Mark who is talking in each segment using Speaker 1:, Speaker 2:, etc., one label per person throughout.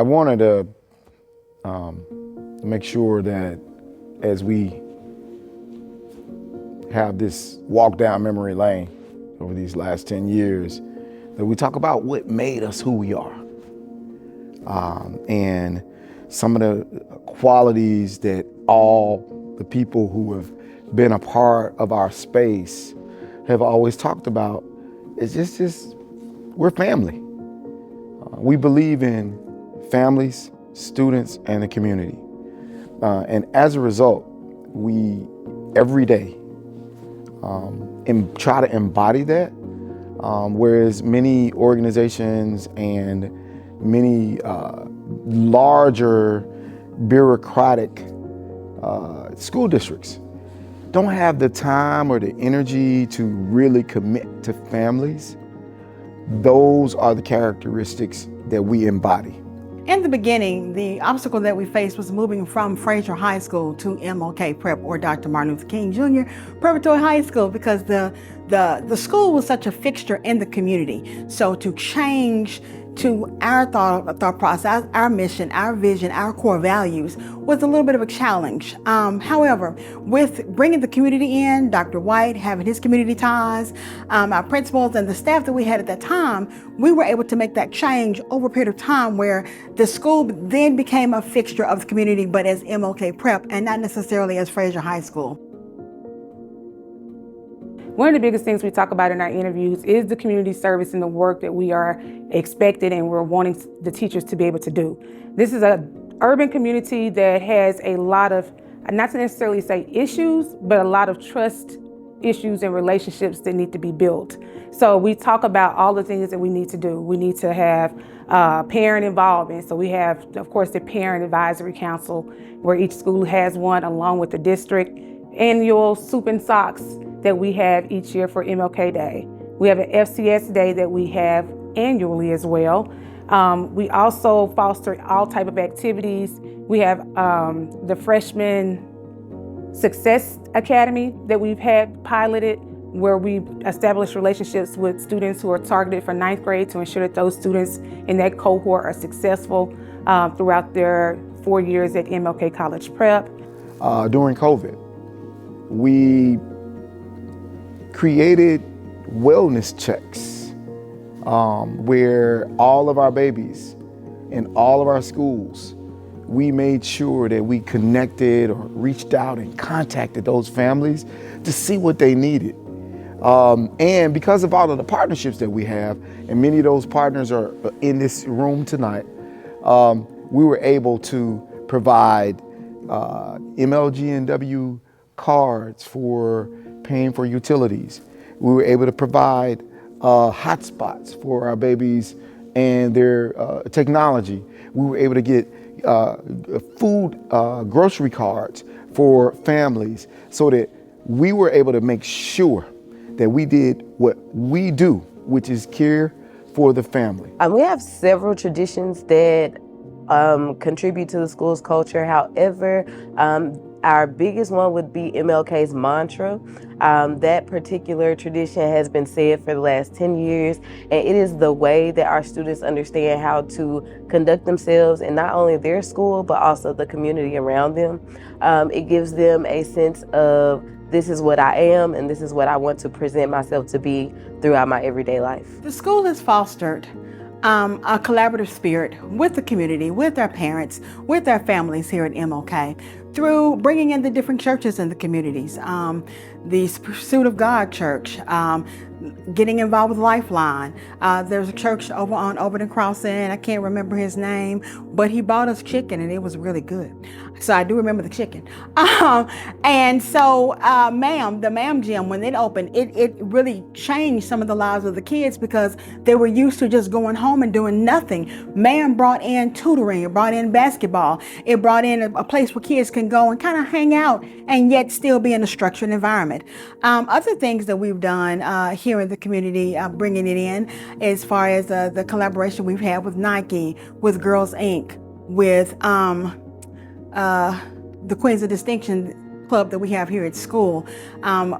Speaker 1: I wanted to make sure that as we have this walk down memory lane over these last 10 years, that we talk about what made us who we are. And some of the qualities that all the people who have been a part of our space have always talked about is just we're family. We believe in families, students, and the community. And as a result, we every day try to embody that, whereas many organizations and many larger bureaucratic school districts don't have the time or the energy to really commit to families. Those are the characteristics that we embody.
Speaker 2: In the beginning, the obstacle that we faced was moving from Fraser High School to MLK Prep, or Dr. Martin Luther King Jr. Preparatory High School, because the school was such a fixture in the community. So to change to our thought process, our mission, our vision, our core values was a little bit of a challenge. However, with bringing the community in, Dr. White having his community ties, our principals and the staff that we had at that time, we were able to make that change over a period of time where the school then became a fixture of the community, but as MLK Prep and not necessarily as Fraser High School.
Speaker 3: One of the biggest things we talk about in our interviews is the community service and the work that we are expected and we're wanting the teachers to be able to do. This is an urban community that has a lot of, not to necessarily say issues, but a lot of trust issues and relationships that need to be built. So we talk about all the things that we need to do. We need to have parent involvement. So we have, of course, the Parent Advisory Council, where each school has one along with the district. Annual soup and socks that we have each year for MLK Day. We have an FCS Day that we have annually as well. We also foster all type of activities. We have the Freshman Success Academy that we've had piloted, where we establish relationships with students who are targeted for 9th grade to ensure that those students in that cohort are successful throughout their 4 years at MLK College Prep.
Speaker 1: During COVID, we created wellness checks where all of our babies in all of our schools, we made sure that we connected or reached out and contacted those families to see what they needed. And because of all of the partnerships that we have, and many of those partners are in this room tonight, we were able to provide MLGNW cards for paying for utilities. We were able to provide hotspots for our babies and their technology. We were able to get food grocery cards for families, so that we were able to make sure that we did what we do, which is care for the family.
Speaker 4: We have several traditions that contribute to the school's culture. However, our biggest one would be MLK's mantra. That particular tradition has been said for the last 10 years, and it is the way that our students understand how to conduct themselves in not only their school, but also the community around them. It gives them a sense of, this is what I am, and this is what I want to present myself to be throughout my everyday life.
Speaker 2: The school has fostered a collaborative spirit with the community, with our parents, with our families here at MLK, through bringing in the different churches in the communities. The Pursuit of God Church, getting involved with Lifeline. There's a church over on Overton Crossing, I can't remember his name, but he bought us chicken and it was really good. So I do remember the chicken. And so the MAM gym, when it opened, it really changed some of the lives of the kids, because they were used to just going home and doing nothing. MAM brought in tutoring, it brought in basketball, it brought in a place where kids can go and kind of hang out and yet still be in a structured environment. Other things that we've done here in the community, bringing it in, as far as the collaboration we've had with Nike, with Girls Inc., with the Queens of Distinction club that we have here at school.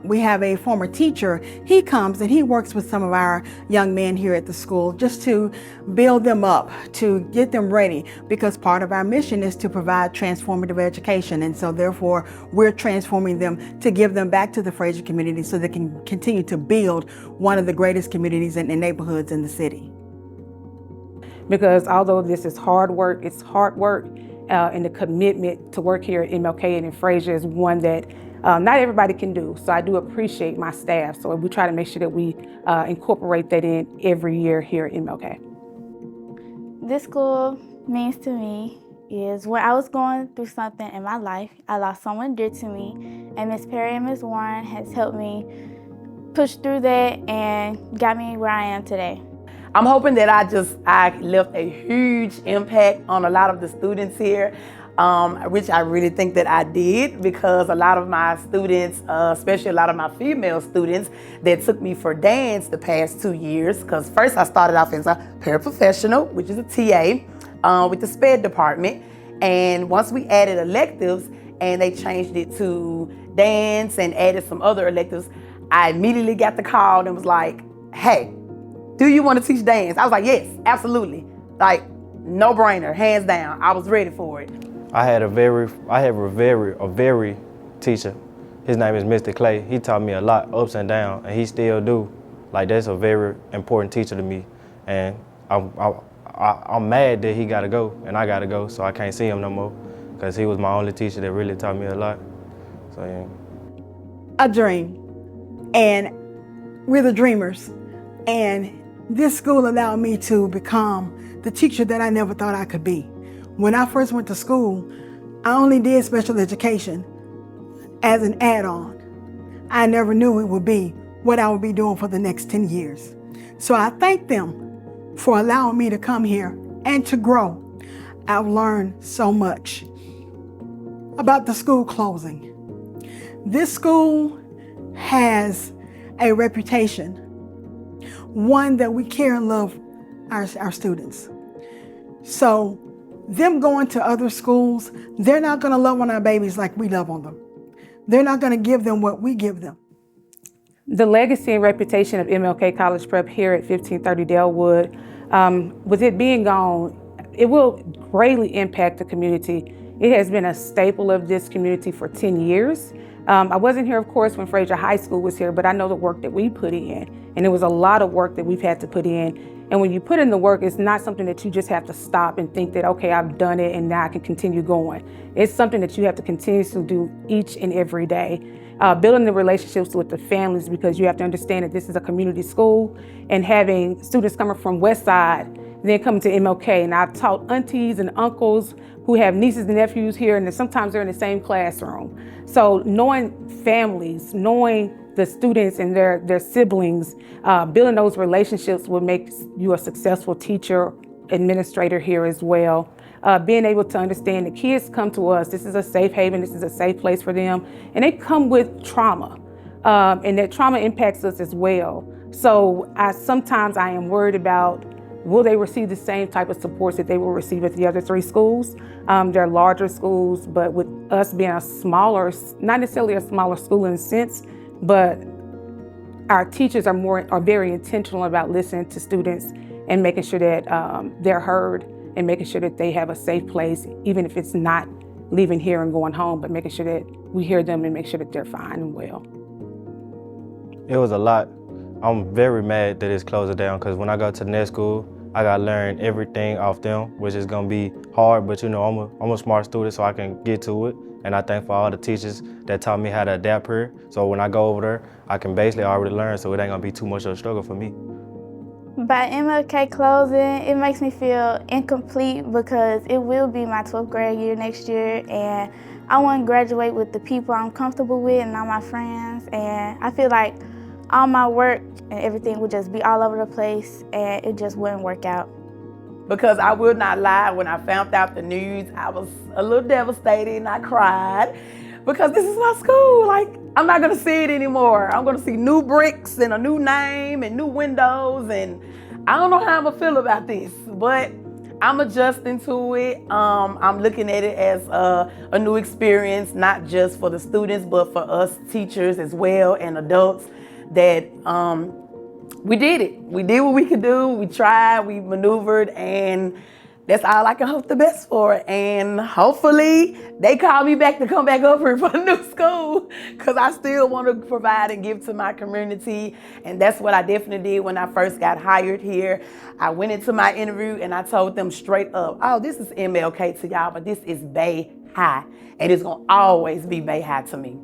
Speaker 2: We have a former teacher. He comes and he works with some of our young men here at the school just to build them up, to get them ready, because part of our mission is to provide transformative education. And so therefore, we're transforming them to give them back to the Fraser community so they can continue to build one of the greatest communities and neighborhoods in the city.
Speaker 3: Because although this is hard work, it's hard work, and the commitment to work here at MLK and in Fraser is one that not everybody can do. So I do appreciate my staff. So we try to make sure that we incorporate that in every year here at MLK.
Speaker 5: This school means to me is when I was going through something in my life, I lost someone dear to me, and Miss Perry and Miss Warren has helped me push through that and got me where I am today.
Speaker 6: I'm hoping that I left a huge impact on a lot of the students here, which I really think that I did, because a lot of my students, especially a lot of my female students that took me for dance the past 2 years, because first I started off as a paraprofessional, which is a TA, with the SPED department. And once we added electives and they changed it to dance and added some other electives, I immediately got the call and was like, hey, do you want to teach dance? I was like, yes, absolutely. Like, no brainer, hands down. I was ready for it.
Speaker 7: I have a very teacher. His name is Mr. Clay. He taught me a lot, ups and downs, and he still do. Like, that's a very important teacher to me. And I'm mad that he gotta go and I gotta go, so I can't see him no more, because he was my only teacher that really taught me a lot. So yeah.
Speaker 2: A dream, and we're the dreamers. And this school allowed me to become the teacher that I never thought I could be. When I first went to school, I only did special education as an add-on. I never knew it would be what I would be doing for the next 10 years. So I thank them for allowing me to come here and to grow. I've learned so much about the school closing. This school has a reputation, one that we care and love our students. So them going to other schools, they're not going to love on our babies like we love on them. They're not going to give them what we give them.
Speaker 3: The legacy and reputation of MLK College Prep here at 1530 Delwood, with it being gone, it will greatly impact the community. It has been a staple of this community for 10 years. I wasn't here, of course, when Fraser High School was here, but I know the work that we put in. And it was a lot of work that we've had to put in. And when you put in the work, it's not something that you just have to stop and think that, okay, I've done it and now I can continue going. It's something that you have to continuously do each and every day. Building the relationships with the families, because you have to understand that this is a community school, and having students coming from West Side, then coming to MLK. And I've taught aunties and uncles who have nieces and nephews here, and sometimes they're in the same classroom. So knowing families, knowing the students and their siblings, building those relationships will make you a successful teacher, administrator here as well. Being able to understand the kids come to us, this is a safe haven, this is a safe place for them, and they come with trauma, and that trauma impacts us as well. So sometimes I am worried about, will they receive the same type of supports that they will receive at the other 3 schools? They're larger schools, but with us being a smaller, not necessarily a smaller school in a sense, but our teachers are very intentional about listening to students and making sure that they're heard, and making sure that they have a safe place, even if it's not leaving here and going home, but making sure that we hear them and make sure that they're fine and well.
Speaker 7: It was a lot. I'm very mad that it's closing down, because when I go to the next school, I gotta learn everything off them, which is gonna be hard, but you know, I'm a smart student, so I can get to it. And I thank for all the teachers that taught me how to adapt here. So when I go over there, I can basically already learn, so it ain't gonna be too much of a struggle for me.
Speaker 5: By MLK closing, it makes me feel incomplete, because it will be my 12th grade year next year, and I want to graduate with the people I'm comfortable with and all my friends, and I feel like all my work and everything would just be all over the place, and it just wouldn't work out.
Speaker 6: Because I will not lie, when I found out the news, I was a little devastated and I cried, because this is my school. Like, I'm not gonna see it anymore. I'm gonna see new bricks and a new name and new windows, and I don't know how I'm gonna feel about this, but I'm adjusting to it. I'm looking at it as a new experience, not just for the students, but for us teachers as well and adults that we did it. We did what we could do. We tried, we maneuvered, and that's all I can hope the best for. And hopefully they call me back to come back up here for a new school, because I still want to provide and give to my community. And that's what I definitely did when I first got hired here. I went into my interview and I told them straight up, oh, this is MLK to y'all, but this is Bay High. And it's going to always be Bay High to me.